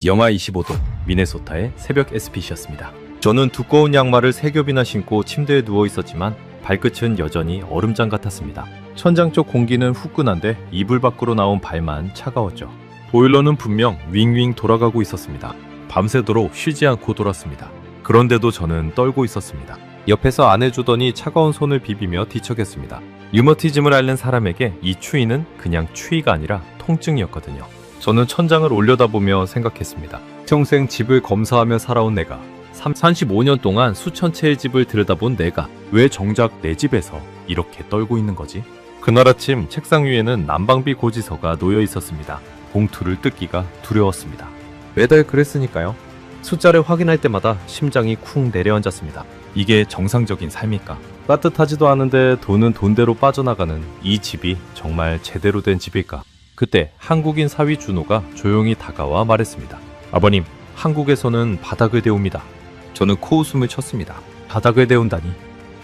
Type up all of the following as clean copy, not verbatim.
영하 25도, 미네소타의 새벽 SPC였습니다. 저는 두꺼운 양말을 3겹이나 신고 침대에 누워 있었지만 발끝은 여전히 얼음장 같았습니다. 천장 쪽 공기는 후끈한데 이불 밖으로 나온 발만 차가웠죠. 보일러는 분명 윙윙 돌아가고 있었습니다. 밤새도록 쉬지 않고 돌았습니다. 그런데도 저는 떨고 있었습니다. 옆에서 안 해주더니 차가운 손을 비비며 뒤척였습니다. 류머티즘을 앓는 사람에게 이 추위는 그냥 추위가 아니라 통증이었거든요. 저는 천장을 올려다보며 생각했습니다. 평생 집을 검사하며 살아온 내가, 35년 동안 수천 채의 집을 들여다본 내가 왜 정작 내 집에서 이렇게 떨고 있는 거지? 그날 아침 책상 위에는 난방비 고지서가 놓여 있었습니다. 봉투를 뜯기가 두려웠습니다. 매달 그랬으니까요. 숫자를 확인할 때마다 심장이 쿵 내려앉았습니다. 이게 정상적인 삶일까? 따뜻하지도 않은데 돈은 돈대로 빠져나가는 이 집이 정말 제대로 된 집일까? 그때 한국인 사위 준호가 조용히 다가와 말했습니다. 아버님, 한국에서는 바닥을 데웁니다. 저는 코웃음을 쳤습니다. 바닥을 데운다니.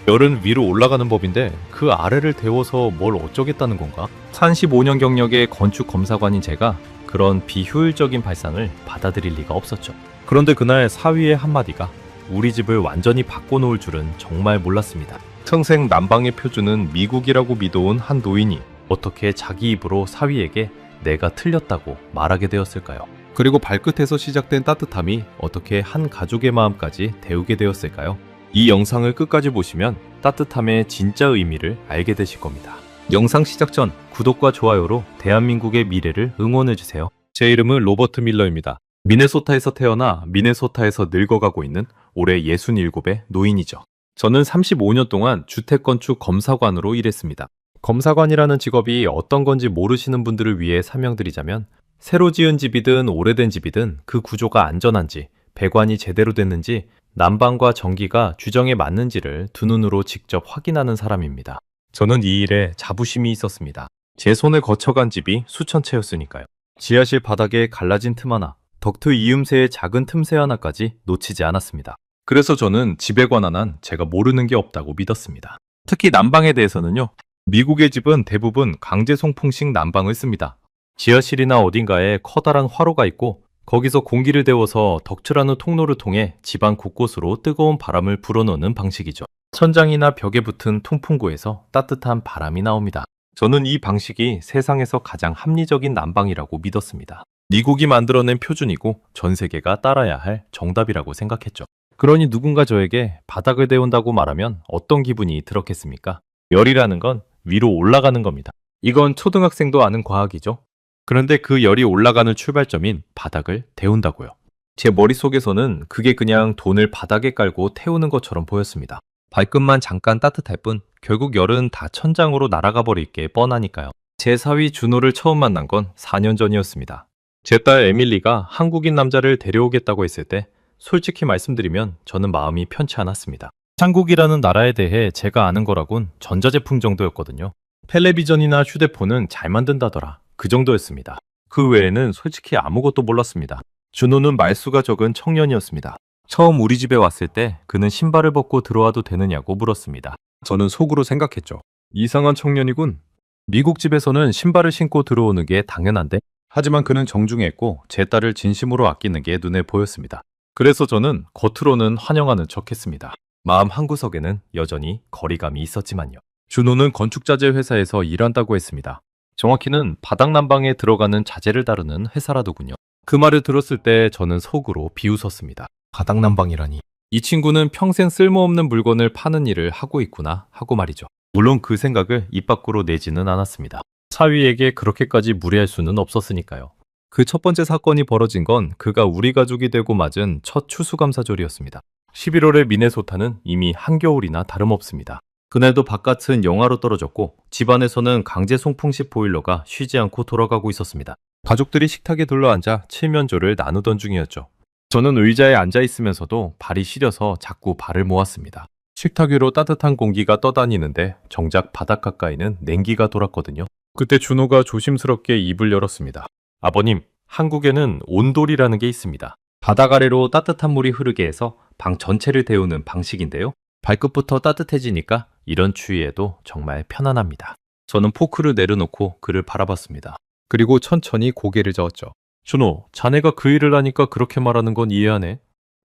열은 위로 올라가는 법인데 그 아래를 데워서 뭘 어쩌겠다는 건가? 35년 경력의 건축 검사관인 제가 그런 비효율적인 발상을 받아들일 리가 없었죠. 그런데 그날 사위의 한마디가 우리 집을 완전히 바꿔놓을 줄은 정말 몰랐습니다. 평생 난방의 표준은 미국이라고 믿어온 한 노인이 어떻게 자기 입으로 사위에게 내가 틀렸다고 말하게 되었을까요? 그리고 발끝에서 시작된 따뜻함이 어떻게 한 가족의 마음까지 데우게 되었을까요? 이 영상을 끝까지 보시면 따뜻함의 진짜 의미를 알게 되실 겁니다. 영상 시작 전 구독과 좋아요로 대한민국의 미래를 응원해주세요. 제 이름은 로버트 밀러입니다. 미네소타에서 태어나 미네소타에서 늙어가고 있는 올해 67의 노인이죠. 저는 35년 동안 주택건축 검사관으로 일했습니다. 검사관이라는 직업이 어떤 건지 모르시는 분들을 위해 설명드리자면 새로 지은 집이든 오래된 집이든 그 구조가 안전한지, 배관이 제대로 됐는지, 난방과 전기가 규정에 맞는지를 두 눈으로 직접 확인하는 사람입니다. 저는 이 일에 자부심이 있었습니다. 제 손에 거쳐간 집이 수천 채였으니까요. 지하실 바닥에 갈라진 틈 하나, 덕트 이음새의 작은 틈새 하나까지 놓치지 않았습니다. 그래서 저는 집에 관한 한 제가 모르는 게 없다고 믿었습니다. 특히 난방에 대해서는요. 미국의 집은 대부분 강제 송풍식 난방을 씁니다. 지하실이나 어딘가에 커다란 화로가 있고 거기서 공기를 데워서 덕트라는 통로를 통해 집안 곳곳으로 뜨거운 바람을 불어넣는 방식이죠. 천장이나 벽에 붙은 통풍구에서 따뜻한 바람이 나옵니다. 저는 이 방식이 세상에서 가장 합리적인 난방이라고 믿었습니다. 미국이 만들어낸 표준이고 전 세계가 따라야 할 정답이라고 생각했죠. 그러니 누군가 저에게 바닥을 데운다고 말하면 어떤 기분이 들었겠습니까? 열이라는 건 위로 올라가는 겁니다. 이건 초등학생도 아는 과학이죠. 그런데 그 열이 올라가는 출발점인 바닥을 데운다고요. 제 머릿속에서는 그게 그냥 돈을 바닥에 깔고 태우는 것처럼 보였습니다. 발끝만 잠깐 따뜻할 뿐 결국 열은 다 천장으로 날아가 버릴 게 뻔하니까요. 제 사위 준호를 처음 만난 건 4년 전이었습니다. 제 딸 에밀리가 한국인 남자를 데려오겠다고 했을 때 솔직히 말씀드리면 저는 마음이 편치 않았습니다. 한국이라는 나라에 대해 제가 아는 거라곤 전자제품 정도였거든요. 텔레비전이나 휴대폰은 잘 만든다더라. 그 정도였습니다. 그 외에는 솔직히 아무것도 몰랐습니다. 준호는 말수가 적은 청년이었습니다. 처음 우리 집에 왔을 때 그는 신발을 벗고 들어와도 되느냐고 물었습니다. 저는 속으로 생각했죠. 이상한 청년이군. 미국 집에서는 신발을 신고 들어오는 게 당연한데? 하지만 그는 정중했고 제 딸을 진심으로 아끼는 게 눈에 보였습니다. 그래서 저는 겉으로는 환영하는 척했습니다. 마음 한구석에는 여전히 거리감이 있었지만요. 준호는 건축자재 회사에서 일한다고 했습니다. 정확히는 바닥 난방에 들어가는 자재를 다루는 회사라더군요. 그 말을 들었을 때 저는 속으로 비웃었습니다. 바닥 난방이라니. 이 친구는 평생 쓸모없는 물건을 파는 일을 하고 있구나 하고 말이죠. 물론 그 생각을 입 밖으로 내지는 않았습니다. 사위에게 그렇게까지 무리할 수는 없었으니까요. 그 첫 번째 사건이 벌어진 건 그가 우리 가족이 되고 맞은 첫 추수감사절이었습니다. 11월의 미네소타는 이미 한겨울이나 다름없습니다. 그날도 바깥은 영하로 떨어졌고 집안에서는 강제 송풍식 보일러가 쉬지 않고 돌아가고 있었습니다. 가족들이 식탁에 둘러앉아 칠면조를 나누던 중이었죠. 저는 의자에 앉아 있으면서도 발이 시려서 자꾸 발을 모았습니다. 식탁 위로 따뜻한 공기가 떠다니는데 정작 바닥 가까이는 냉기가 돌았거든요. 그때 준호가 조심스럽게 입을 열었습니다. 아버님, 한국에는 온돌이라는 게 있습니다. 바닥 아래로 따뜻한 물이 흐르게 해서 방 전체를 데우는 방식인데요. 발끝부터 따뜻해지니까 이런 추위에도 정말 편안합니다. 저는 포크를 내려놓고 그를 바라봤습니다. 그리고 천천히 고개를 저었죠. 준호, 자네가 그 일을 하니까 그렇게 말하는 건 이해하네.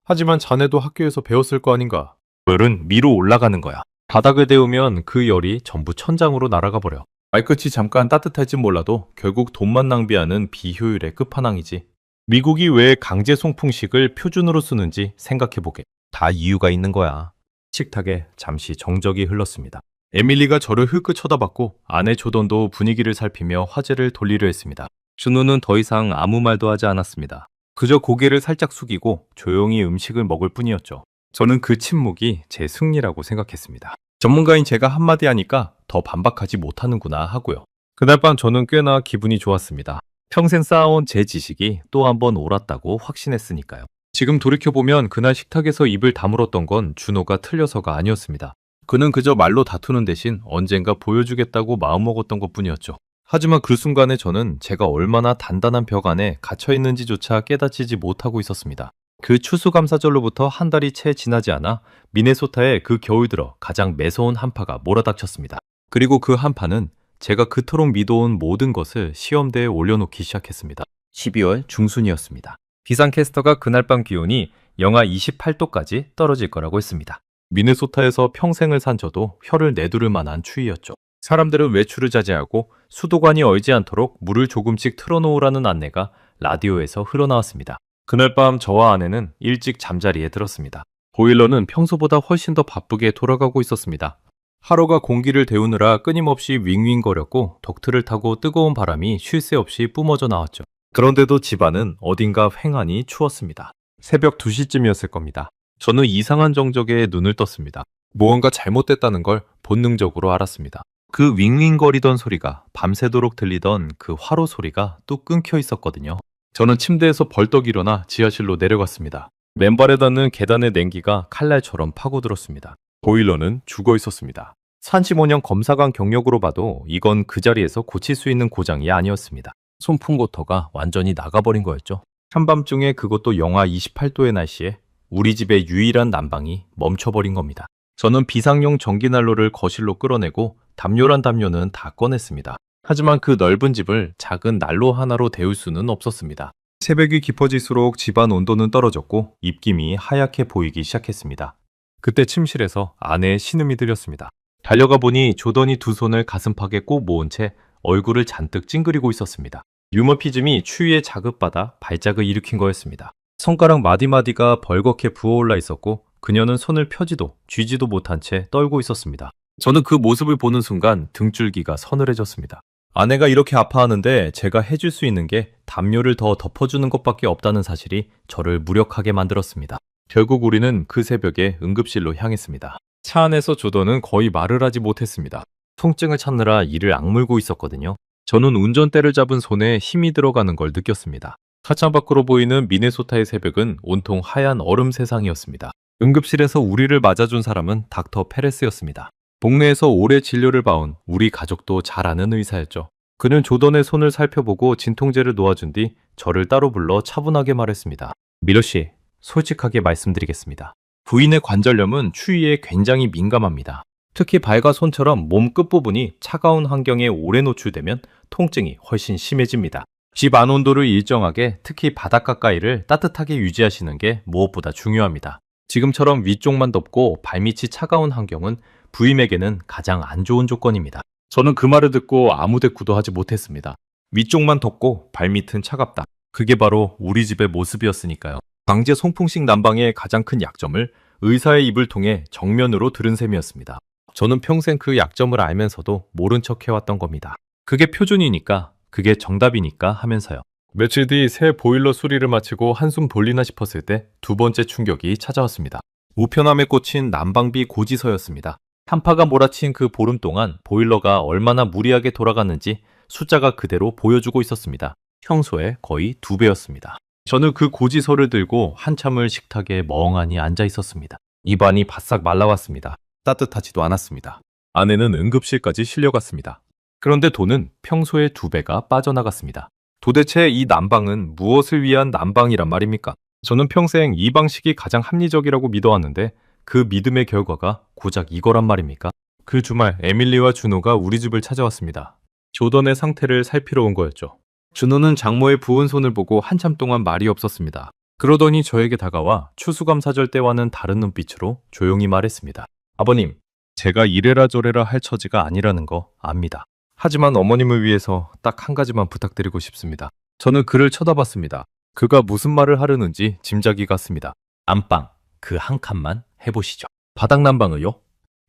하지만 자네도 학교에서 배웠을 거 아닌가. 열은 위로 올라가는 거야. 바닥을 데우면 그 열이 전부 천장으로 날아가 버려. 말끝이 잠깐 따뜻할지 몰라도 결국 돈만 낭비하는 비효율의 끝판왕이지. 미국이 왜 강제 송풍식을 표준으로 쓰는지 생각해보게. 다 이유가 있는 거야. 식탁에 잠시 정적이 흘렀습니다. 에밀리가 저를 흘끗 쳐다봤고 아내 조던도 분위기를 살피며 화제를 돌리려 했습니다. 준호는 더 이상 아무 말도 하지 않았습니다. 그저 고개를 살짝 숙이고 조용히 음식을 먹을 뿐이었죠. 저는 그 침묵이 제 승리라고 생각했습니다. 전문가인 제가 한마디 하니까 더 반박하지 못하는구나 하고요. 그날 밤 저는 꽤나 기분이 좋았습니다. 평생 쌓아온 제 지식이 또 한 번 옳았다고 확신했으니까요. 지금 돌이켜보면 그날 식탁에서 입을 다물었던 건 준호가 틀려서가 아니었습니다. 그는 그저 말로 다투는 대신 언젠가 보여주겠다고 마음먹었던 것뿐이었죠. 하지만 그 순간에 저는 제가 얼마나 단단한 벽 안에 갇혀있는지조차 깨닫지 못하고 있었습니다. 그 추수감사절로부터 한 달이 채 지나지 않아 미네소타에 그 겨울 들어 가장 매서운 한파가 몰아닥쳤습니다. 그리고 그 한파는 제가 그토록 믿어온 모든 것을 시험대에 올려놓기 시작했습니다. 12월 중순이었습니다. 기상캐스터가 그날 밤 기온이 영하 28도까지 떨어질 거라고 했습니다. 미네소타에서 평생을 산 저도 혀를 내두를 만한 추위였죠. 사람들은 외출을 자제하고 수도관이 얼지 않도록 물을 조금씩 틀어놓으라는 안내가 라디오에서 흘러나왔습니다. 그날 밤 저와 아내는 일찍 잠자리에 들었습니다. 보일러는 평소보다 훨씬 더 바쁘게 돌아가고 있었습니다. 하루가 공기를 데우느라 끊임없이 윙윙거렸고 덕트를 타고 뜨거운 바람이 쉴 새 없이 뿜어져 나왔죠. 그런데도 집안은 어딘가 휑하니 추웠습니다. 새벽 2시쯤이었을 겁니다. 저는 이상한 정적에 눈을 떴습니다. 무언가 잘못됐다는 걸 본능적으로 알았습니다. 그 윙윙거리던 소리가 밤새도록 들리던 그 화로 소리가 또 끊겨 있었거든요. 저는 침대에서 벌떡 일어나 지하실로 내려갔습니다. 맨발에 닿는 계단의 냉기가 칼날처럼 파고들었습니다. 보일러는 죽어 있었습니다. 35년 검사관 경력으로 봐도 이건 그 자리에서 고칠 수 있는 고장이 아니었습니다. 손풍고터가 완전히 나가버린 거였죠. 한밤중에 그것도 영하 28도의 날씨에 우리 집의 유일한 난방이 멈춰버린 겁니다. 저는 비상용 전기난로를 거실로 끌어내고 담요란 담요는 다 꺼냈습니다. 하지만 그 넓은 집을 작은 난로 하나로 데울 수는 없었습니다. 새벽이 깊어질수록 집안 온도는 떨어졌고 입김이 하얗게 보이기 시작했습니다. 그때 침실에서 아내의 신음이 들렸습니다. 달려가 보니 조던이 두 손을 가슴팍에 꼭 모은 채 얼굴을 잔뜩 찡그리고 있었습니다. 유머피즘이 추위에 자극받아 발작을 일으킨 거였습니다. 손가락 마디마디가 벌겋게 부어올라 있었고 그녀는 손을 펴지도 쥐지도 못한 채 떨고 있었습니다. 저는 그 모습을 보는 순간 등줄기가 서늘해졌습니다. 아내가 이렇게 아파하는데 제가 해줄 수 있는 게 담요를 더 덮어주는 것밖에 없다는 사실이 저를 무력하게 만들었습니다. 결국 우리는 그 새벽에 응급실로 향했습니다. 차 안에서 조던은 거의 말을 하지 못했습니다. 통증을 찾느라 이를 악물고 있었거든요. 저는 운전대를 잡은 손에 힘이 들어가는 걸 느꼈습니다. 차창 밖으로 보이는 미네소타의 새벽은 온통 하얀 얼음 세상이었습니다. 응급실에서 우리를 맞아준 사람은 닥터 페레스였습니다. 동네에서 오래 진료를 봐온 우리 가족도 잘 아는 의사였죠. 그는 조던의 손을 살펴보고 진통제를 놓아준 뒤 저를 따로 불러 차분하게 말했습니다. 미러 씨, 솔직하게 말씀드리겠습니다. 부인의 관절염은 추위에 굉장히 민감합니다. 특히 발과 손처럼 몸 끝부분이 차가운 환경에 오래 노출되면 통증이 훨씬 심해집니다. 집 안 온도를 일정하게 특히 바닥 가까이를 따뜻하게 유지하시는 게 무엇보다 중요합니다. 지금처럼 위쪽만 덥고 발밑이 차가운 환경은 부임에게는 가장 안 좋은 조건입니다. 저는 그 말을 듣고 아무 대꾸도 하지 못했습니다. 위쪽만 덥고 발밑은 차갑다. 그게 바로 우리 집의 모습이었으니까요. 강제 송풍식 난방의 가장 큰 약점을 의사의 입을 통해 정면으로 들은 셈이었습니다. 저는 평생 그 약점을 알면서도 모른 척 해왔던 겁니다. 그게 표준이니까, 그게 정답이니까 하면서요. 며칠 뒤 새 보일러 수리를 마치고 한숨 돌리나 싶었을 때 두 번째 충격이 찾아왔습니다. 우편함에 꽂힌 난방비 고지서였습니다. 한파가 몰아친 그 보름 동안 보일러가 얼마나 무리하게 돌아갔는지 숫자가 그대로 보여주고 있었습니다. 평소에 거의 2배였습니다. 저는 그 고지서를 들고 한참을 식탁에 멍하니 앉아 있었습니다. 입안이 바싹 말라왔습니다. 따뜻하지도 않았습니다. 아내는 응급실까지 실려갔습니다. 그런데 돈은 평소의 2배가 빠져나갔습니다. 도대체 이 난방은 무엇을 위한 난방이란 말입니까? 저는 평생 이 방식이 가장 합리적이라고 믿어왔는데 그 믿음의 결과가 고작 이거란 말입니까? 그 주말 에밀리와 준호가 우리 집을 찾아왔습니다. 조던의 상태를 살피러 온 거였죠. 준호는 장모의 부은 손을 보고 한참 동안 말이 없었습니다. 그러더니 저에게 다가와 추수감사절 때와는 다른 눈빛으로 조용히 말했습니다. 아버님, 제가 이래라 저래라 할 처지가 아니라는 거 압니다. 하지만 어머님을 위해서 딱 한 가지만 부탁드리고 싶습니다. 저는 그를 쳐다봤습니다. 그가 무슨 말을 하려는지 짐작이 갔습니다. 안방, 그 한 칸만 해보시죠. 바닥난방을요?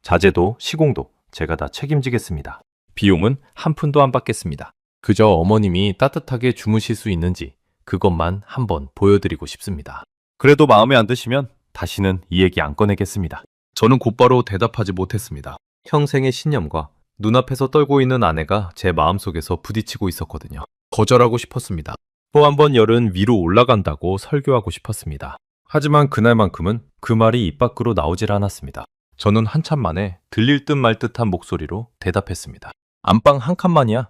자재도 시공도 제가 다 책임지겠습니다. 비용은 한 푼도 안 받겠습니다. 그저 어머님이 따뜻하게 주무실 수 있는지 그것만 한번 보여드리고 싶습니다. 그래도 마음에 안 드시면 다시는 이 얘기 안 꺼내겠습니다. 저는 곧바로 대답하지 못했습니다. 평생의 신념과 눈앞에서 떨고 있는 아내가 제 마음속에서 부딪히고 있었거든요. 거절하고 싶었습니다. 또 한 번 열은 위로 올라간다고 설교하고 싶었습니다. 하지만 그날만큼은 그 말이 입 밖으로 나오질 않았습니다. 저는 한참 만에 들릴 듯 말 듯한 목소리로 대답했습니다. 안방 한 칸만이야.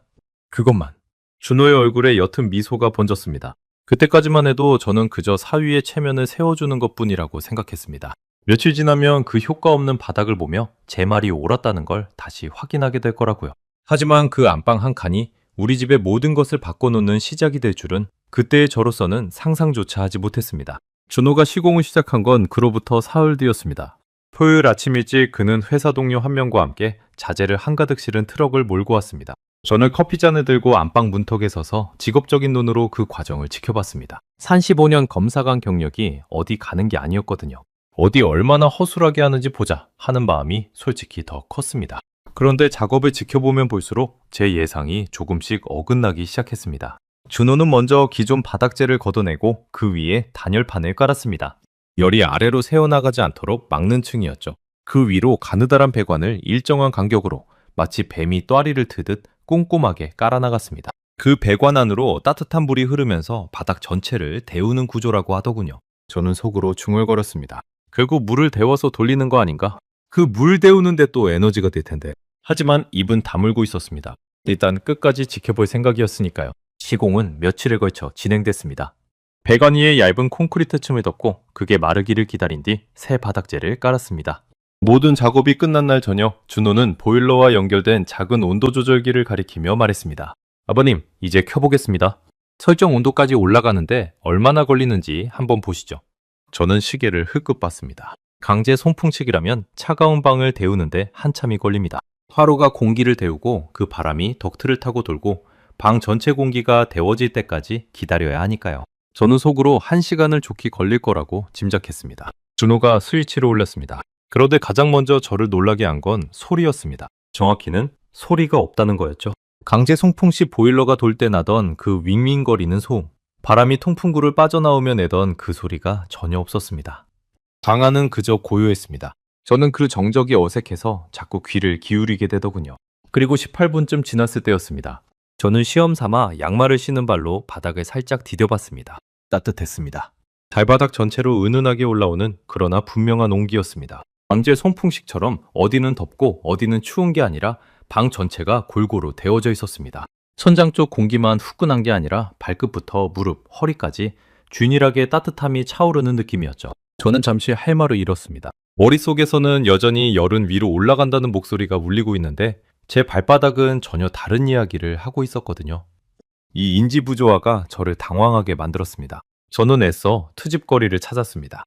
그것만. 준호의 얼굴에 옅은 미소가 번졌습니다. 그때까지만 해도 저는 그저 사위의 체면을 세워주는 것뿐이라고 생각했습니다. 며칠 지나면 그 효과 없는 바닥을 보며 제 말이 옳았다는 걸 다시 확인하게 될 거라고요. 하지만 그 안방 한 칸이 우리 집의 모든 것을 바꿔놓는 시작이 될 줄은 그때의 저로서는 상상조차 하지 못했습니다. 준호가 시공을 시작한 건 그로부터 사흘 뒤였습니다. 토요일 아침 일찍 그는 회사 동료 한 명과 함께 자재를 한가득 실은 트럭을 몰고 왔습니다. 저는 커피잔을 들고 안방 문턱에 서서 직업적인 눈으로 그 과정을 지켜봤습니다. 35년 검사관 경력이 어디 가는 게 아니었거든요. 어디 얼마나 허술하게 하는지 보자 하는 마음이 솔직히 더 컸습니다. 그런데 작업을 지켜보면 볼수록 제 예상이 조금씩 어긋나기 시작했습니다. 준호는 먼저 기존 바닥재를 걷어내고 그 위에 단열판을 깔았습니다. 열이 아래로 새어나가지 않도록 막는 층이었죠. 그 위로 가느다란 배관을 일정한 간격으로 마치 뱀이 또아리를 트듯 꼼꼼하게 깔아나갔습니다. 그 배관 안으로 따뜻한 물이 흐르면서 바닥 전체를 데우는 구조라고 하더군요. 저는 속으로 중얼거렸습니다. 결국 물을 데워서 돌리는 거 아닌가? 그 물 데우는데 또 에너지가 될 텐데. 하지만 입은 다물고 있었습니다. 일단 끝까지 지켜볼 생각이었으니까요. 시공은 며칠에 걸쳐 진행됐습니다. 배관 위에 얇은 콘크리트 층을 덮고 그게 마르기를 기다린 뒤 새 바닥재를 깔았습니다. 모든 작업이 끝난 날 저녁, 준호는 보일러와 연결된 작은 온도 조절기를 가리키며 말했습니다. 아버님, 이제 켜보겠습니다. 설정 온도까지 올라가는데 얼마나 걸리는지 한번 보시죠. 저는 시계를 흘끗 봤습니다. 강제 송풍식이라면 차가운 방을 데우는데 한참이 걸립니다. 화로가 공기를 데우고 그 바람이 덕트를 타고 돌고 방 전체 공기가 데워질 때까지 기다려야 하니까요. 저는 속으로 1시간을 좋게 걸릴 거라고 짐작했습니다. 준호가 스위치를 올렸습니다. 그런데 가장 먼저 저를 놀라게 한 건 소리였습니다. 정확히는 소리가 없다는 거였죠. 강제 송풍 시 보일러가 돌 때 나던 그 윙윙거리는 소음, 바람이 통풍구를 빠져나오며 내던 그 소리가 전혀 없었습니다. 방 안은 그저 고요했습니다. 저는 그 정적이 어색해서 자꾸 귀를 기울이게 되더군요. 그리고 18분쯤 지났을 때였습니다. 저는 시험 삼아 양말을 신은 발로 바닥을 살짝 디뎌봤습니다. 따뜻했습니다. 달바닥 전체로 은은하게 올라오는 그러나 분명한 온기였습니다. 강제 송풍식처럼 어디는 덥고 어디는 추운 게 아니라 방 전체가 골고루 데워져 있었습니다. 천장 쪽 공기만 후끈한 게 아니라 발끝부터 무릎, 허리까지 균일하게 따뜻함이 차오르는 느낌이었죠. 저는 잠시 할 말을 잃었습니다. 머릿속에서는 여전히 열은 위로 올라간다는 목소리가 울리고 있는데 제 발바닥은 전혀 다른 이야기를 하고 있었거든요. 이 인지부조화가 저를 당황하게 만들었습니다. 저는 애써 트집거리를 찾았습니다.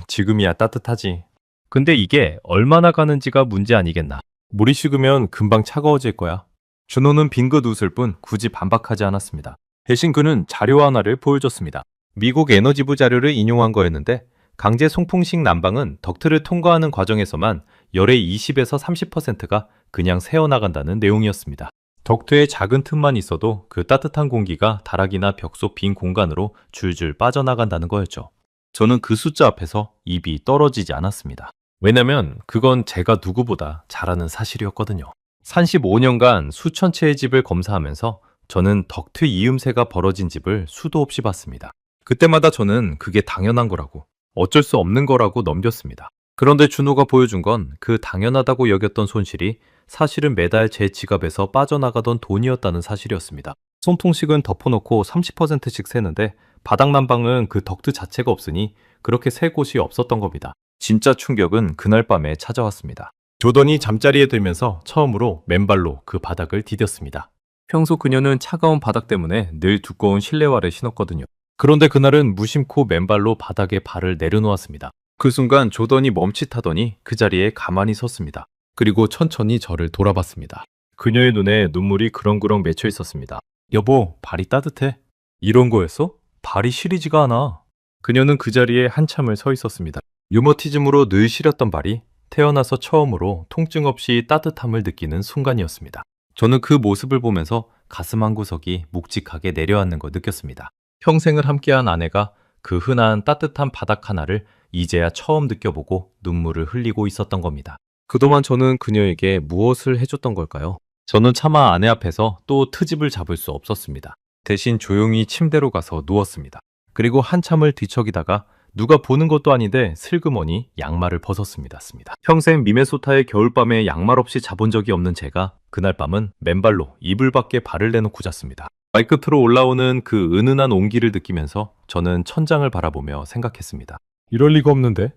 지금이야 따뜻하지. 근데 이게 얼마나 가는지가 문제 아니겠나. 물이 식으면 금방 차가워질 거야. 준호는 빙긋 웃을 뿐 굳이 반박하지 않았습니다. 대신 그는 자료 하나를 보여줬습니다. 미국 에너지부 자료를 인용한 거였는데 강제 송풍식 난방은 덕트를 통과하는 과정에서만 열의 20에서 30%가 그냥 새어나간다는 내용이었습니다. 덕트에 작은 틈만 있어도 그 따뜻한 공기가 다락이나 벽 속 빈 공간으로 줄줄 빠져나간다는 거였죠. 저는 그 숫자 앞에서 입이 떨어지지 않았습니다. 왜냐면 그건 제가 누구보다 잘 아는 사실이었거든요. 35년간 수천 채의 집을 검사하면서 저는 덕트 이음새가 벌어진 집을 수도 없이 봤습니다. 그때마다 저는 그게 당연한 거라고, 어쩔 수 없는 거라고 넘겼습니다. 그런데 준호가 보여준 건 그 당연하다고 여겼던 손실이 사실은 매달 제 지갑에서 빠져나가던 돈이었다는 사실이었습니다. 손통식은 덮어놓고 30%씩 세는데 바닥난방은 그 덕트 자체가 없으니 그렇게 셀 곳이 없었던 겁니다. 진짜 충격은 그날 밤에 찾아왔습니다. 조던이 잠자리에 들면서 처음으로 맨발로 그 바닥을 디뎠습니다. 평소 그녀는 차가운 바닥 때문에 늘 두꺼운 실내화를 신었거든요. 그런데 그날은 무심코 맨발로 바닥에 발을 내려놓았습니다. 그 순간 조던이 멈칫하더니 그 자리에 가만히 섰습니다. 그리고 천천히 저를 돌아봤습니다. 그녀의 눈에 눈물이 그렁그렁 맺혀 있었습니다. 여보, 발이 따뜻해? 이런 거였어? 발이 시리지가 않아. 그녀는 그 자리에 한참을 서 있었습니다. 류머티즘으로 늘 시렸던 발이 태어나서 처음으로 통증 없이 따뜻함을 느끼는 순간이었습니다. 저는 그 모습을 보면서 가슴 한구석이 묵직하게 내려앉는 걸 느꼈습니다. 평생을 함께한 아내가 그 흔한 따뜻한 바닥 하나를 이제야 처음 느껴보고 눈물을 흘리고 있었던 겁니다. 그동안 저는 그녀에게 무엇을 해줬던 걸까요? 저는 차마 아내 앞에서 또 트집을 잡을 수 없었습니다. 대신 조용히 침대로 가서 누웠습니다. 그리고 한참을 뒤척이다가 누가 보는 것도 아닌데 슬그머니 양말을 벗었습니다. 평생 미네소타의 겨울밤에 양말 없이 자본 적이 없는 제가 그날 밤은 맨발로 이불 밖에 발을 내놓고 잤습니다. 발끝으로 올라오는 그 은은한 온기를 느끼면서 저는 천장을 바라보며 생각했습니다. 이럴 리가 없는데?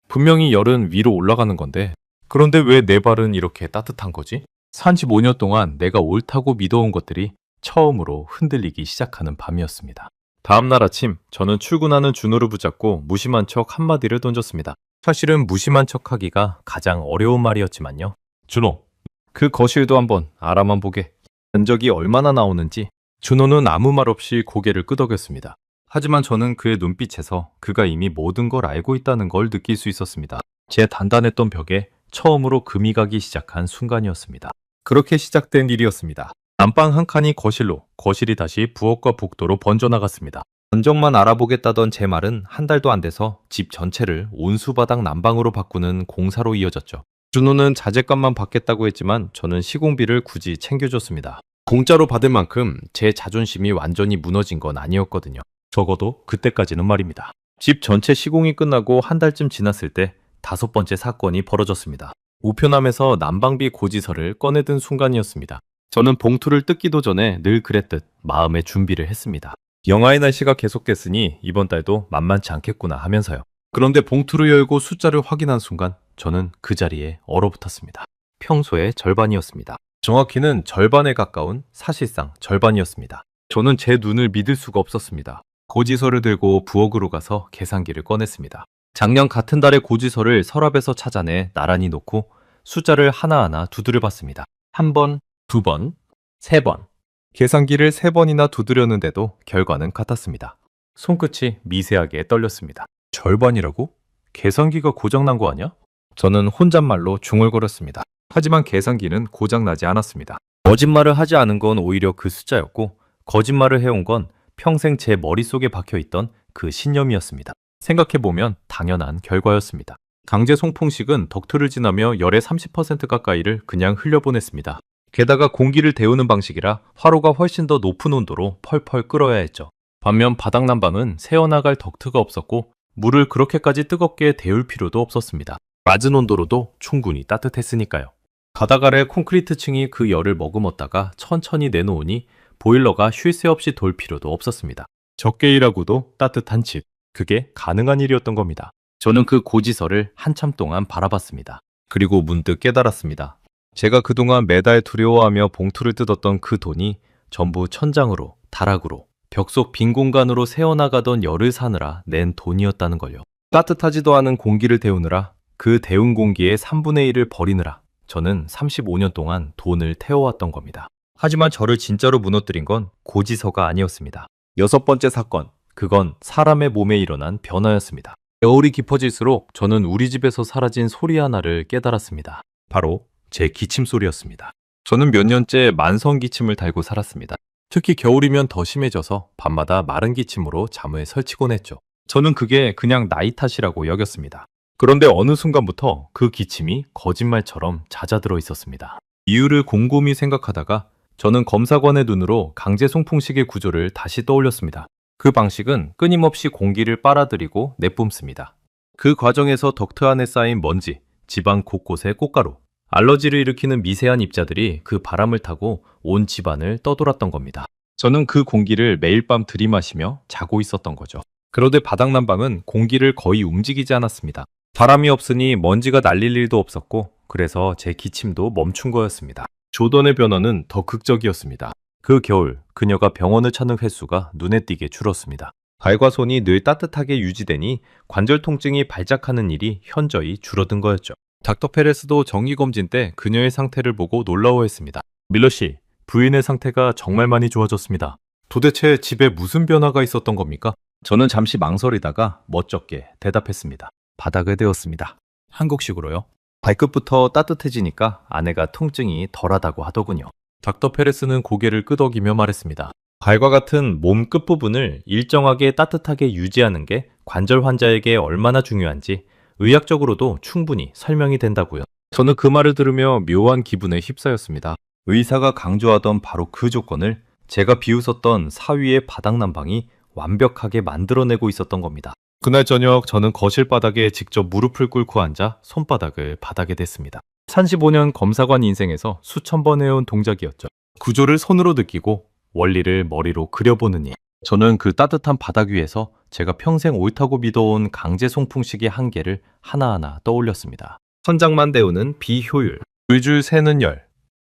분명히 열은 위로 올라가는 건데 그런데 왜 내 발은 이렇게 따뜻한 거지? 35년 동안 내가 옳다고 믿어온 것들이 처음으로 흔들리기 시작하는 밤이었습니다. 다음 날 아침 저는 출근하는 준호를 붙잡고 무심한 척 한마디를 던졌습니다. 사실은 무심한 척 하기가 가장 어려운 말이었지만요. 준호, 그 거실도 한번 알아만 보게. 면적이 얼마나 나오는지. 준호는 아무 말 없이 고개를 끄덕였습니다. 하지만 저는 그의 눈빛에서 그가 이미 모든 걸 알고 있다는 걸 느낄 수 있었습니다. 제 단단했던 벽에 처음으로 금이 가기 시작한 순간이었습니다. 그렇게 시작된 일이었습니다. 안방 한 칸이 거실로, 거실이 다시 부엌과 복도로 번져나갔습니다. 견적만 알아보겠다던 제 말은 한 달도 안 돼서 집 전체를 온수바닥 난방으로 바꾸는 공사로 이어졌죠. 준호는 자재값만 받겠다고 했지만 저는 시공비를 굳이 챙겨줬습니다. 공짜로 받을 만큼 제 자존심이 완전히 무너진 건 아니었거든요. 적어도 그때까지는 말입니다. 집 전체 시공이 끝나고 한 달쯤 지났을 때 5번째 사건이 벌어졌습니다. 우편함에서 난방비 고지서를 꺼내든 순간이었습니다. 저는 봉투를 뜯기도 전에 늘 그랬듯 마음의 준비를 했습니다. 영하의 날씨가 계속됐으니 이번 달도 만만치 않겠구나 하면서요. 그런데 봉투를 열고 숫자를 확인한 순간 저는 그 자리에 얼어붙었습니다. 평소의 절반이었습니다. 정확히는 절반에 가까운 사실상 절반이었습니다. 저는 제 눈을 믿을 수가 없었습니다. 고지서를 들고 부엌으로 가서 계산기를 꺼냈습니다. 작년 같은 달의 고지서를 서랍에서 찾아내 나란히 놓고 숫자를 하나하나 두드려 봤습니다. 1번, 2번, 3번. 계산기를 3번이나 두드렸는데도 결과는 같았습니다. 손끝이 미세하게 떨렸습니다. 절반이라고? 계산기가 고장난 거 아니야? 저는 혼잣말로 중얼거렸습니다. 하지만 계산기는 고장나지 않았습니다. 거짓말을 하지 않은 건 오히려 그 숫자였고 거짓말을 해온 건 평생 제 머릿속에 박혀있던 그 신념이었습니다. 생각해보면 당연한 결과였습니다. 강제 송풍식은 덕트를 지나며 열의 30% 가까이를 그냥 흘려보냈습니다. 게다가 공기를 데우는 방식이라 화로가 훨씬 더 높은 온도로 펄펄 끓어야 했죠. 반면 바닥 난방은 새어나갈 덕트가 없었고 물을 그렇게까지 뜨겁게 데울 필요도 없었습니다. 낮은 온도로도 충분히 따뜻했으니까요. 바닥 아래 콘크리트 층이 그 열을 머금었다가 천천히 내놓으니 보일러가 쉴 새 없이 돌 필요도 없었습니다. 적게 일하고도 따뜻한 집, 그게 가능한 일이었던 겁니다. 저는 그 고지서를 한참 동안 바라봤습니다. 그리고 문득 깨달았습니다. 제가 그동안 매달 두려워하며 봉투를 뜯었던 그 돈이 전부 천장으로, 다락으로, 벽 속 빈 공간으로 새어나가던 열을 사느라 낸 돈이었다는 걸요. 따뜻하지도 않은 공기를 데우느라, 그 데운 공기의 3분의 1을 버리느라 저는 35년 동안 돈을 태워왔던 겁니다. 하지만 저를 진짜로 무너뜨린 건 고지서가 아니었습니다. 6번째 사건, 그건 사람의 몸에 일어난 변화였습니다. 겨울이 깊어질수록 저는 우리 집에서 사라진 소리 하나를 깨달았습니다. 바로 제 기침 소리였습니다. 저는 몇 년째 만성 기침을 달고 살았습니다. 특히 겨울이면 더 심해져서 밤마다 마른 기침으로 잠을 설치곤 했죠. 저는 그게 그냥 나이 탓이라고 여겼습니다. 그런데 어느 순간부터 그 기침이 거짓말처럼 잦아들어 있었습니다. 이유를 곰곰이 생각하다가 저는 검사관의 눈으로 강제 송풍식의 구조를 다시 떠올렸습니다. 그 방식은 끊임없이 공기를 빨아들이고 내뿜습니다. 그 과정에서 덕트 안에 쌓인 먼지, 집안 곳곳의 꽃가루, 알러지를 일으키는 미세한 입자들이 그 바람을 타고 온 집안을 떠돌았던 겁니다. 저는 그 공기를 매일 밤 들이마시며 자고 있었던 거죠. 그런데 바닥 난방은 공기를 거의 움직이지 않았습니다. 바람이 없으니 먼지가 날릴 일도 없었고 그래서 제 기침도 멈춘 거였습니다. 조던의 변화는 더 극적이었습니다. 그 겨울 그녀가 병원을 찾는 횟수가 눈에 띄게 줄었습니다. 발과 손이 늘 따뜻하게 유지되니 관절 통증이 발작하는 일이 현저히 줄어든 거였죠. 닥터 페레스도 정기검진 때 그녀의 상태를 보고 놀라워했습니다. 밀러 씨, 부인의 상태가 정말 많이 좋아졌습니다. 도대체 집에 무슨 변화가 있었던 겁니까? 저는 잠시 망설이다가 멋쩍게 대답했습니다. 바닥을 대었습니다. 한국식으로요. 발끝부터 따뜻해지니까 아내가 통증이 덜하다고 하더군요. 닥터 페레스는 고개를 끄덕이며 말했습니다. 발과 같은 몸 끝부분을 일정하게 따뜻하게 유지하는 게 관절 환자에게 얼마나 중요한지 의학적으로도 충분히 설명이 된다고요. 저는 그 말을 들으며 묘한 기분에 휩싸였습니다. 의사가 강조하던 바로 그 조건을 제가 비웃었던 사위의 바닥 난방이 완벽하게 만들어내고 있었던 겁니다. 그날 저녁 저는 거실 바닥에 직접 무릎을 꿇고 앉아 손바닥을 바닥에 댔습니다. 35년 검사관 인생에서 수천 번 해온 동작이었죠. 구조를 손으로 느끼고 원리를 머리로 그려보는 일. 저는 그 따뜻한 바닥 위에서 제가 평생 옳다고 믿어온 강제 송풍식의 한계를 하나하나 떠올렸습니다. 선장만 데우는 비효율, 줄줄 새는 열,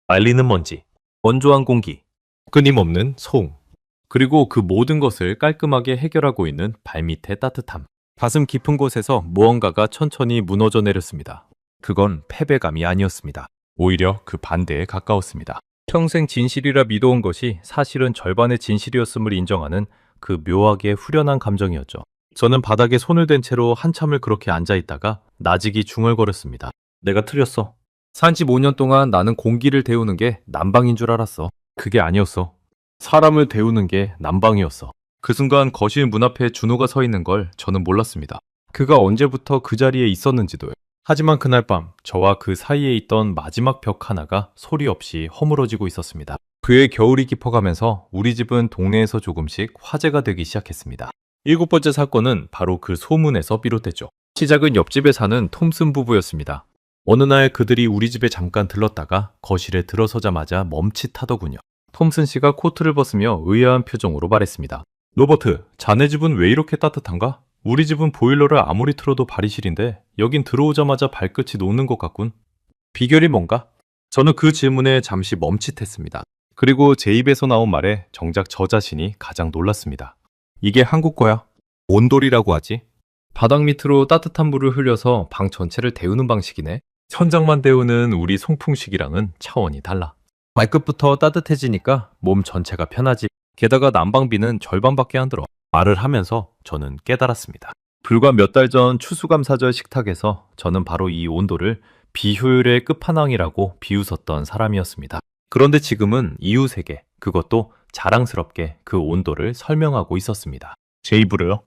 말리는 먼지, 건조한 공기, 끊임없는 소음, 그리고 그 모든 것을 깔끔하게 해결하고 있는 발밑의 따뜻함. 가슴 깊은 곳에서 무언가가 천천히 무너져 내렸습니다. 그건 패배감이 아니었습니다. 오히려 그 반대에 가까웠습니다. 평생 진실이라 믿어온 것이 사실은 절반의 진실이었음을 인정하는 그 묘하게 후련한 감정이었죠. 저는 바닥에 손을 댄 채로 한참을 그렇게 앉아있다가 나직이 중얼거렸습니다. 내가 틀렸어. 35년 동안 나는 공기를 데우는 게 난방인 줄 알았어. 그게 아니었어. 사람을 데우는 게 난방이었어. 그 순간 거실 문 앞에 준호가 서 있는 걸 저는 몰랐습니다. 그가 언제부터 그 자리에 있었는지도요. 하지만 그날 밤 저와 그 사이에 있던 마지막 벽 하나가 소리 없이 허물어지고 있었습니다. 그의 겨울이 깊어가면서 우리 집은 동네에서 조금씩 화제가 되기 시작했습니다. 7번째 사건은 바로 그 소문에서 비롯됐죠. 시작은 옆집에 사는 톰슨 부부였습니다. 어느 날 그들이 우리 집에 잠깐 들렀다가 거실에 들어서자마자 멈칫하더군요. 톰슨 씨가 코트를 벗으며 의아한 표정으로 말했습니다. 로버트, 자네 집은 왜 이렇게 따뜻한가? 우리 집은 보일러를 아무리 틀어도 발이 시린데 여긴 들어오자마자 발끝이 녹는 것 같군. 비결이 뭔가? 저는 그 질문에 잠시 멈칫했습니다. 그리고 제 입에서 나온 말에 정작 저 자신이 가장 놀랐습니다. 이게 한국 거야. 온돌이라고 하지. 바닥 밑으로 따뜻한 물을 흘려서 방 전체를 데우는 방식이네. 천장만 데우는 우리 송풍식이랑은 차원이 달라. 발끝부터 따뜻해지니까 몸 전체가 편하지. 게다가 난방비는 절반밖에 안 들어. 말을 하면서 저는 깨달았습니다. 불과 몇 달 전 추수감사절 식탁에서 저는 바로 이 온도를 비효율의 끝판왕이라고 비웃었던 사람이었습니다. 그런데 지금은 이웃에게, 그것도 자랑스럽게 그 온도를 설명하고 있었습니다. 제 입으로요?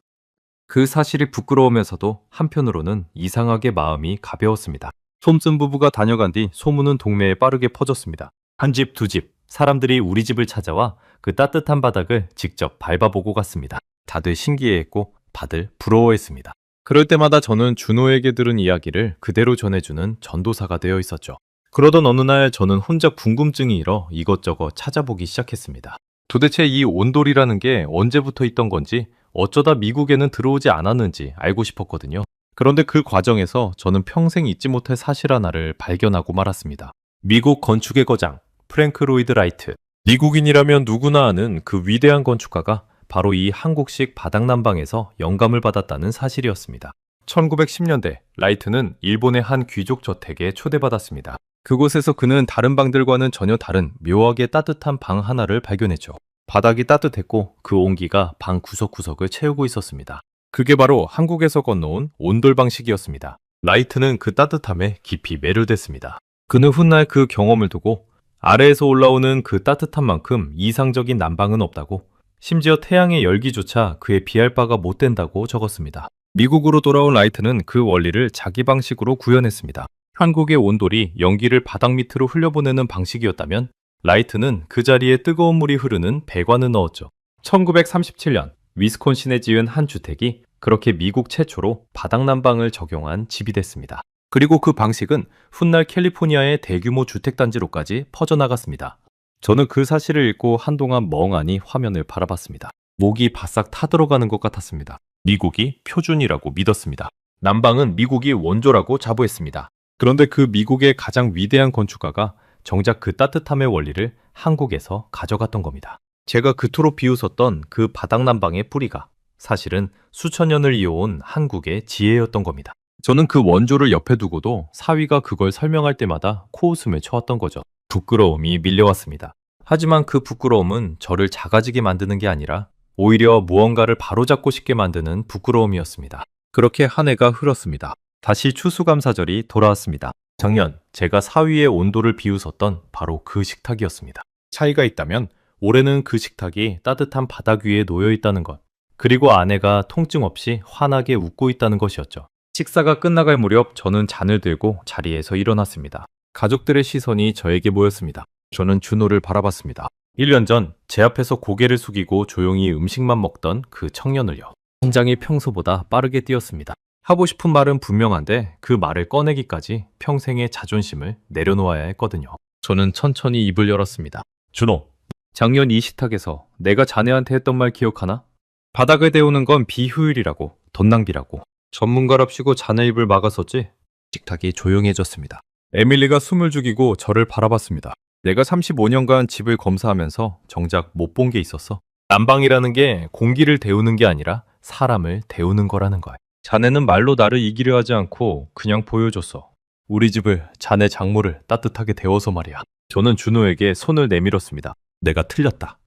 그 사실이 부끄러우면서도 한편으로는 이상하게 마음이 가벼웠습니다. 톰슨 부부가 다녀간 뒤 소문은 동네에 빠르게 퍼졌습니다. 한 집, 두 집, 사람들이 우리 집을 찾아와 그 따뜻한 바닥을 직접 밟아보고 갔습니다. 다들 신기해했고 다들 부러워했습니다. 그럴 때마다 저는 준호에게 들은 이야기를 그대로 전해주는 전도사가 되어 있었죠. 그러던 어느 날 저는 혼자 궁금증이 일어 이것저것 찾아보기 시작했습니다. 도대체 이 온돌이라는 게 언제부터 있던 건지, 어쩌다 미국에는 들어오지 않았는지 알고 싶었거든요. 그런데 그 과정에서 저는 평생 잊지 못할 사실 하나를 발견하고 말았습니다. 미국 건축의 거장 프랭크 로이드 라이트. 미국인이라면 누구나 아는 그 위대한 건축가가 바로 이 한국식 바닥 난방에서 영감을 받았다는 사실이었습니다. 1910년대 라이트는 일본의 한 귀족 저택에 초대받았습니다. 그곳에서 그는 다른 방들과는 전혀 다른 묘하게 따뜻한 방 하나를 발견했죠. 바닥이 따뜻했고 그 온기가 방 구석구석을 채우고 있었습니다. 그게 바로 한국에서 건너온 온돌 방식이었습니다. 라이트는 그 따뜻함에 깊이 매료됐습니다. 그는 훗날 그 경험을 두고 아래에서 올라오는 그 따뜻한 만큼 이상적인 난방은 없다고, 심지어 태양의 열기조차 그에 비할 바가 못 된다고 적었습니다. 미국으로 돌아온 라이트는 그 원리를 자기 방식으로 구현했습니다. 한국의 온돌이 연기를 바닥 밑으로 흘려보내는 방식이었다면 라이트는 그 자리에 뜨거운 물이 흐르는 배관을 넣었죠. 1937년 위스콘신에 지은 한 주택이 그렇게 미국 최초로 바닥 난방을 적용한 집이 됐습니다. 그리고 그 방식은 훗날 캘리포니아의 대규모 주택단지로까지 퍼져나갔습니다. 저는 그 사실을 읽고 한동안 멍하니 화면을 바라봤습니다. 목이 바싹 타들어가는 것 같았습니다. 미국이 표준이라고 믿었습니다. 난방은 미국이 원조라고 자부했습니다. 그런데 그 미국의 가장 위대한 건축가가 정작 그 따뜻함의 원리를 한국에서 가져갔던 겁니다. 제가 그토록 비웃었던 그 바닥난방의 뿌리가 사실은 수천 년을 이어온 한국의 지혜였던 겁니다. 저는 그 원조를 옆에 두고도 사위가 그걸 설명할 때마다 코웃음을 쳐왔던 거죠. 부끄러움이 밀려왔습니다. 하지만 그 부끄러움은 저를 작아지게 만드는 게 아니라 오히려 무언가를 바로잡고 싶게 만드는 부끄러움이었습니다. 그렇게 한 해가 흘렀습니다. 다시 추수감사절이 돌아왔습니다. 작년 제가 사위의 온도를 비웃었던 바로 그 식탁이었습니다. 차이가 있다면 올해는 그 식탁이 따뜻한 바닥 위에 놓여 있다는 것, 그리고 아내가 통증 없이 환하게 웃고 있다는 것이었죠. 식사가 끝나갈 무렵 저는 잔을 들고 자리에서 일어났습니다. 가족들의 시선이 저에게 모였습니다. 저는 준호를 바라봤습니다. 1년 전 제 앞에서 고개를 숙이고 조용히 음식만 먹던 그 청년을요. 심장이 평소보다 빠르게 뛰었습니다. 하고 싶은 말은 분명한데 그 말을 꺼내기까지 평생의 자존심을 내려놓아야 했거든요. 저는 천천히 입을 열었습니다. 준호, 작년 이 식탁에서 내가 자네한테 했던 말 기억하나? 바닥을 데우는 건 비효율이라고, 돈 낭비라고. 전문가랍시고 자네 입을 막았었지? 식탁이 조용해졌습니다. 에밀리가 숨을 죽이고 저를 바라봤습니다. 내가 35년간 집을 검사하면서 정작 못 본 게 있었어. 난방이라는 게 공기를 데우는 게 아니라 사람을 데우는 거라는 거야. 자네는 말로 나를 이기려 하지 않고 그냥 보여줬어. 우리 집을, 자네 장모를 따뜻하게 데워서 말이야. 저는 준호에게 손을 내밀었습니다. 내가 틀렸다.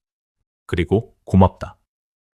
그리고 고맙다.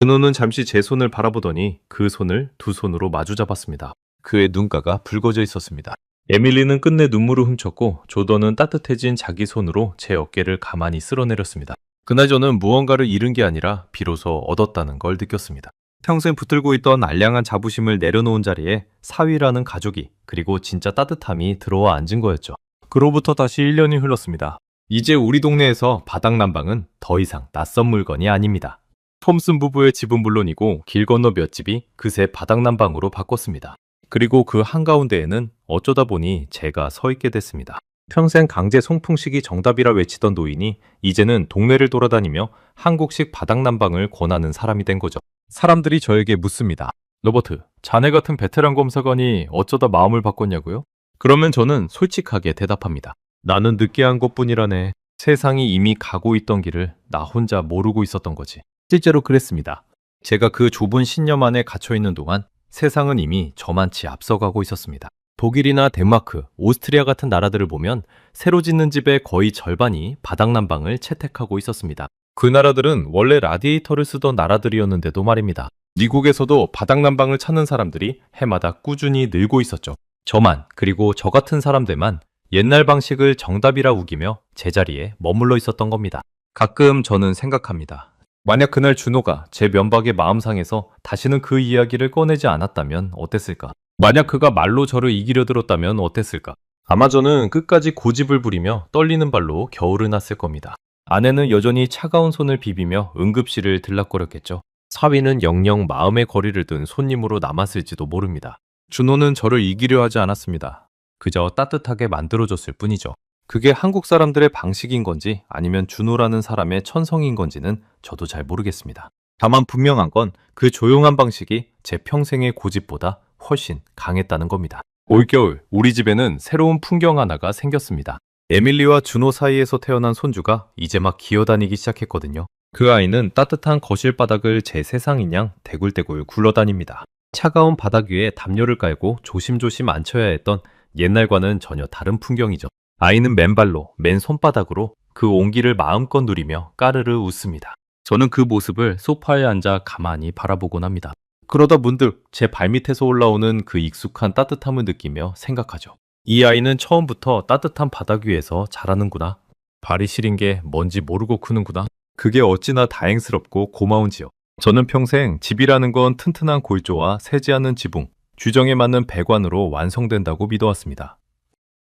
준호는 잠시 제 손을 바라보더니 그 손을 두 손으로 마주 잡았습니다. 그의 눈가가 붉어져 있었습니다. 에밀리는 끝내 눈물을 훔쳤고 조던은 따뜻해진 자기 손으로 제 어깨를 가만히 쓸어내렸습니다. 그날 저는 무언가를 잃은 게 아니라 비로소 얻었다는 걸 느꼈습니다. 평생 붙들고 있던 알량한 자부심을 내려놓은 자리에 사위라는 가족이, 그리고 진짜 따뜻함이 들어와 앉은 거였죠. 그로부터 다시 1년이 흘렀습니다. 이제 우리 동네에서 바닥난방은 더 이상 낯선 물건이 아닙니다. 톰슨 부부의 집은 물론이고 길 건너 몇 집이 그새 바닥난방으로 바꿨습니다. 그리고 그 한가운데에는 어쩌다 보니 제가 서 있게 됐습니다. 평생 강제 송풍식이 정답이라 외치던 노인이 이제는 동네를 돌아다니며 한국식 바닥난방을 권하는 사람이 된 거죠. 사람들이 저에게 묻습니다. 로버트, 자네 같은 베테랑 검사관이 어쩌다 마음을 바꿨냐고요? 그러면 저는 솔직하게 대답합니다. 나는 늦게 한 것뿐이라네. 세상이 이미 가고 있던 길을 나 혼자 모르고 있었던 거지. 실제로 그랬습니다. 제가 그 좁은 신념 안에 갇혀있는 동안 세상은 이미 저만치 앞서가고 있었습니다. 독일이나 덴마크, 오스트리아 같은 나라들을 보면 새로 짓는 집의 거의 절반이 바닥난방을 채택하고 있었습니다. 그 나라들은 원래 라디에이터를 쓰던 나라들이었는데도 말입니다. 미국에서도 바닥난방을 찾는 사람들이 해마다 꾸준히 늘고 있었죠. 저만, 그리고 저 같은 사람들만 옛날 방식을 정답이라 우기며 제자리에 머물러 있었던 겁니다. 가끔 저는 생각합니다. 만약 그날 준호가 제 면박에 마음 상해서 다시는 그 이야기를 꺼내지 않았다면 어땠을까? 만약 그가 말로 저를 이기려 들었다면 어땠을까? 아마 저는 끝까지 고집을 부리며 떨리는 발로 겨울을 났을 겁니다. 아내는 여전히 차가운 손을 비비며 응급실을 들락거렸겠죠. 사위는 영영 마음의 거리를 둔 손님으로 남았을지도 모릅니다. 준호는 저를 이기려 하지 않았습니다. 그저 따뜻하게 만들어줬을 뿐이죠. 그게 한국 사람들의 방식인 건지 아니면 준호라는 사람의 천성인 건지는 저도 잘 모르겠습니다. 다만 분명한 건 그 조용한 방식이 제 평생의 고집보다 훨씬 강했다는 겁니다. 올겨울 우리 집에는 새로운 풍경 하나가 생겼습니다. 에밀리와 준호 사이에서 태어난 손주가 이제 막 기어다니기 시작했거든요. 그 아이는 따뜻한 거실 바닥을 제 세상인 양 대굴대굴 굴러다닙니다. 차가운 바닥 위에 담요를 깔고 조심조심 앉혀야 했던 옛날과는 전혀 다른 풍경이죠. 아이는 맨발로, 맨 손바닥으로 그 온기를 마음껏 누리며 까르르 웃습니다. 저는 그 모습을 소파에 앉아 가만히 바라보곤 합니다. 그러다 문득 제 발밑에서 올라오는 그 익숙한 따뜻함을 느끼며 생각하죠. 이 아이는 처음부터 따뜻한 바닥 위에서 자라는구나. 발이 시린 게 뭔지 모르고 크는구나. 그게 어찌나 다행스럽고 고마운지요. 저는 평생 집이라는 건 튼튼한 골조와 새지 않는 지붕, 규정에 맞는 배관으로 완성된다고 믿어왔습니다.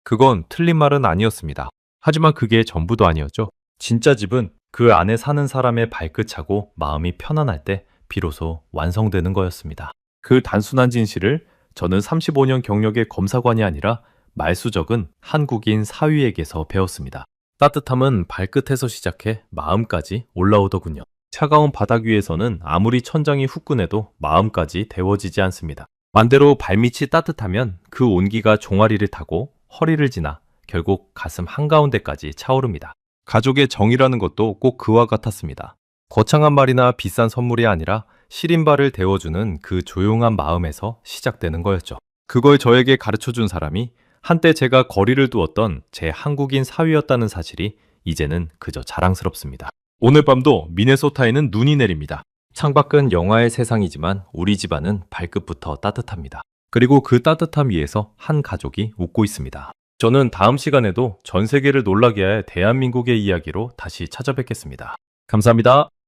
그건 틀린 말은 아니었습니다. 하지만 그게 전부도 아니었죠. 진짜 집은 그 안에 사는 사람의 발끝차고 마음이 편안할 때 비로소 완성되는 거였습니다. 그 단순한 진실을 저는 35년 경력의 검사관이 아니라 말수적은 한국인 사위에게서 배웠습니다. 따뜻함은 발끝에서 시작해 마음까지 올라오더군요. 차가운 바닥 위에서는 아무리 천장이 후끈해도 마음까지 데워지지 않습니다. 반대로 발밑이 따뜻하면 그 온기가 종아리를 타고 허리를 지나 결국 가슴 한가운데까지 차오릅니다. 가족의 정이라는 것도 꼭 그와 같았습니다. 거창한 말이나 비싼 선물이 아니라 시린발을 데워주는 그 조용한 마음에서 시작되는 거였죠. 그걸 저에게 가르쳐준 사람이 한때 제가 거리를 두었던 제 한국인 사위였다는 사실이 이제는 그저 자랑스럽습니다. 오늘 밤도 미네소타에는 눈이 내립니다. 창밖은 영화의 세상이지만 우리 집안은 발끝부터 따뜻합니다. 그리고 그 따뜻함 위에서 한 가족이 웃고 있습니다. 저는 다음 시간에도 전 세계를 놀라게 할 대한민국의 이야기로 다시 찾아뵙겠습니다. 감사합니다.